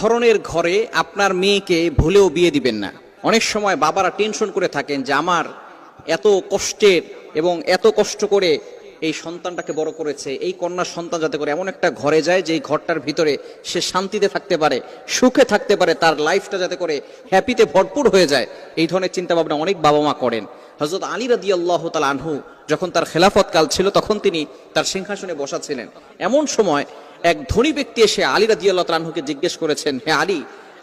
ধরনের ঘরে আপনার মেয়েকে ভুলেও বিয়ে দিবেন না। অনেক সময় বাবারা টেনশন করে থাকেন যে আমার এত কষ্টের এবং এত কষ্ট করে এই সন্তানটাকে বড় করেছে, এই কন্যা সন্তান যাতে করে এমন একটা ঘরে যায় যেই ঘরটার ভিতরে সে শান্তিতে থাকতে পারে, সুখে থাকতে পারে, তার লাইফটা যাতে করে হ্যাপিতে ভরপুর হয়ে যায়, এই ধরনের চিন্তা ভাবনা অনেক বাবা মা করেন। হযরত আলী রাদিয়াল্লাহু তাআলা আনহু যখন তার খেলাফত কাল ছিল তখন তিনি তার সিংহাসনে বসা ছিলেন। এমন সময় এক ধনী ব্যক্তি এসে আলী রাদিয়াল্লাহু তাআলা আনহুকে জিজ্ঞেস করেছেন, হে আলী,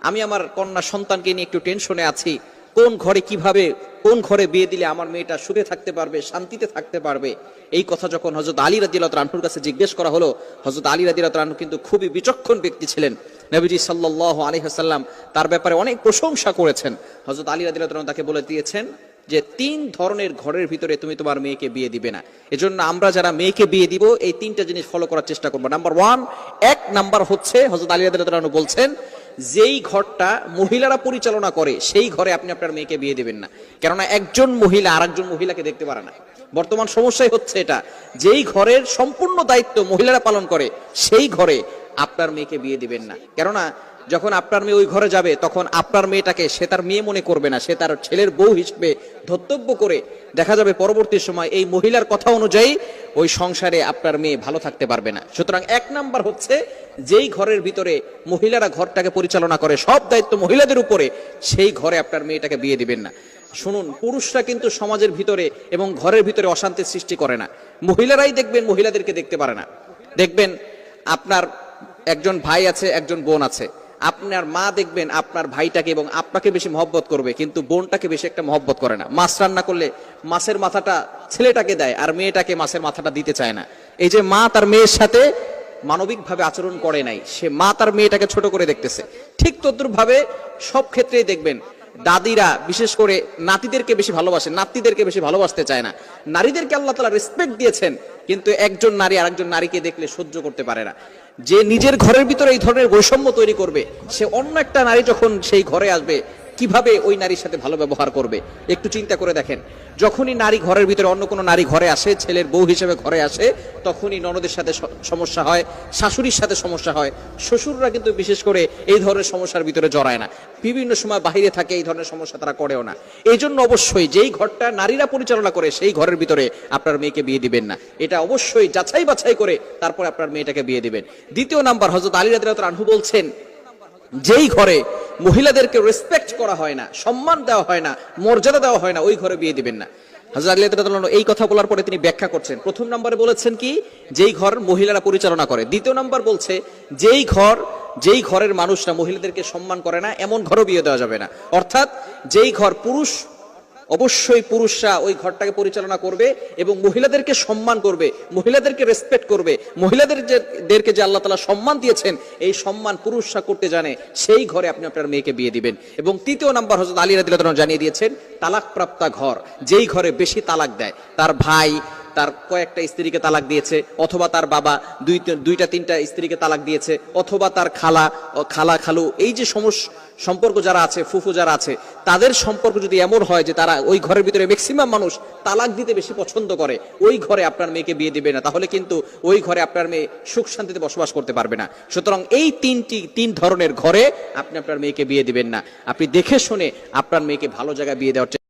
আমি আমার কন্যা সন্তানকে নিয়ে একটু টেনশনে আছি, কোন ঘরে কিভাবে কোন ঘরে বিয়ে দিলে আমার মেয়েটা সুখে থাকতে পারবে, শান্তিতে থাকতে পারবে। এই কথা যখন হযরত আলী রাদিয়াল্লাহু তাআলা আনহুর কাছে জিজ্ঞেস করা হলো, হযরত আলী রাদিয়াল্লাহু তাআলা আনহু কিন্তু খুবই বিচক্ষণ ব্যক্তি ছিলেন। নবীজি সাল্লাল্লাহু আলাইহি ওয়াসাল্লাম তার ব্যাপারে অনেক প্রশংসা করেছেন। হযরত আলী রাদিয়াল্লাহু তাআলা তাকে বলে দিয়েছেন যে 3 ধরনের ঘরের ভিতরে তুমি তোমার মেয়েকে বিয়ে দিবে না। এজন্য আমরা যারা মেয়েকে বিয়ে দিব এই 3টা জিনিস ফলো করার চেষ্টা করব। নাম্বার 1, এক নাম্বার হচ্ছে হযরত আলী রাদিয়াল্লাহু তাআলা আনহু বলছেন, যেই ঘরটা মহিলারা পরিচালনা করে সেই ঘরে আপনি আপনার মেয়েকে বিয়ে দিবেন না। কেননা একজন মহিলা আরেকজন মহিলাকে দেখতে পারে না। বর্তমান সমস্যাই হচ্ছে এটা, যেই ঘরের সম্পূর্ণ দায়িত্ব মহিলারা পালন করে সেই ঘরে আপনার মেয়েকে বিয়ে দিবেন না। কেননা যখন আপনার মেয়ে ওই ঘরে যাবে তখন আপনার মেয়েটাকে সে তার মেয়ে মনে করবে না, সে তার ছেলের বউ হিসেবে ধর্তব্য করে দেখা যাবে পরবর্তী সময় এই মহিলার কথা অনুযায়ী ওই সংসারে আপনার মেয়ে ভালো থাকতে পারবে না। সুতরাং 1 নাম্বার হচ্ছে, যেই ঘরের ভিতরে মহিলারা ঘরটাকে পরিচালনা করে, সব দায়িত্ব মহিলাদের উপরে, সেই ঘরে আপনার মেয়েটাকে বিয়ে দিবেন না। শুনুন, পুরুষরা কিন্তু সমাজের ভিতরে এবং ঘরের ভিতরে অশান্তির সৃষ্টি করে না, মহিলারাই দেখবেন মহিলাদেরকে দেখতে পারে না। দেখবেন আপনার একজন ভাই আছে, একজন বোন আছে, আপনার মা দেখবেন আপনার ভাইটাকে এবং আপনাকে বেশি মহব্বত করবে, কিন্তু বোনটাকে বেশি একটা মহব্বত করে না। মাছ রান্না করলে মাছের মাথাটা ছেলেটাকে দেয় আর মেয়েটাকে মাছের মাথাটা দিতে চায় না। এই যে মা তার মেয়ের সাথে মানবিকভাবে আচরণ করে নাই, সে মা তার মেয়েটাকে ছোট করে দেখতেছে। ঠিক তদ্রুপভাবে সব ক্ষেত্রেই দেখবেন দাদিরা বিশেষ করে নাতিদেরকে বেশি ভালোবাসে, নাতিদেরকে বেশি ভালোবাসতে চায় না। নারীদেরকে আল্লাহ তাআলা রেসপেক্ট দিয়েছেন, কিন্তু একজন নারী আরেকজন নারীকে দেখলে সহ্য করতে পারে না। যে নিজের ঘরের ভিতরে এই ধরনের বৈষম্য তৈরি করবে, সে অন্য একটা নারী যখন সেই ঘরে আসবে কিভাবে ওই নারীর সাথে ভালো ব্যবহার করবে একটু চিন্তা করে দেখেন। যখনই নারী ঘরের ভিতরে অন্য কোনো নারী ঘরে আসে, ছেলের বউ হিসেবে ঘরে আসে, তখনই ননদের সাথে সমস্যা হয়, শাশুড়ির সাথে সমস্যা হয়। শ্বশুররা কিন্তু বিশেষ করে এই ধরনের সমস্যার ভিতরে জড়ায় না, বিভিন্ন সময় বাহিরে থাকে, এই ধরনের সমস্যা তারা করেও না। এই জন্য অবশ্যই যেই ঘরটা নারীরা পরিচালনা করে সেই ঘরের ভিতরে আপনার মেয়েকে বিয়ে দিবেন না। এটা অবশ্যই যাচাই বাছাই করে তারপর আপনার মেয়েটাকে বিয়ে দিবেন। 2 নাম্বার, হযরত আলী রাদিয়াল্লাহু তাআলা আনহু বলছেন, যেই ঘরে মহিলাদেরকে রেসপেক্ট করা হয় না, সম্মান দেওয়া হয় না, মর্যাদা দেওয়া হয় না, ওই ঘরে বিয়ে দিবেন না। হযরত আলী রাদিয়াল্লাহু তাআলা এই কথা বলার পরে তিনি ব্যাখ্যা করছেন। 1 নম্বরে বলেছেন কি, যেই ঘর মহিলারা পরিচালনা করে। 2 নম্বর বলছে, যেই ঘরের মানুষরা মহিলাদেরকে সম্মান করে না এমন ঘরও বিয়ে দেওয়া যাবে না। অর্থাৎ যেই ঘর অবশ্যই পুরুষরা ওই ঘরটাকে পরিচালনা করবে এবং মহিলাদেরকে সম্মান করবে, মহিলাদেরকে রেসপেক্ট করবে, মহিলাদেরকে যে আল্লাহ তাআলা সম্মান দিয়েছেন এই সম্মান পুরুষরা করতে জানে, সেই ঘরে আপনি আপনার মেয়েকে বিয়ে দিবেন। এবং 3 নাম্বার, হযরত আলী রাদিয়াল্লাহু তাআলা জানিয়ে দিয়েছেন, তালাকপ্রাপ্ত ঘর, যেই ঘরে বেশি তালাক দেয়, তার ভাই তার কয়েকটা স্ত্রীকে তালাক দিয়েছে, অথবা তার বাবা 2-3টা স্ত্রীকে তালাক দিয়েছে, অথবা তার খালু, এই যে সম্পর্ক যারা আছে, ফুফু যারা আছে, তাদের সম্পর্ক যদি এমন হয় যে তারা ওই ঘরের ভিতরে ম্যাক্সিমাম মানুষ তালাক দিতে বেশি পছন্দ করে, ওই ঘরে আপনার মেয়েকে বিয়ে দিবে না। তাহলে কিন্তু ওই ঘরে আপনার মেয়ে সুখ শান্তিতে বসবাস করতে পারবে না। সুতরাং এই 3 ধরনের ঘরে আপনি আপনার মেয়েকে বিয়ে দিবেন না। আপনি দেখে শুনে আপনার মেয়েকে ভালো জায়গায় বিয়ে দেওয়ার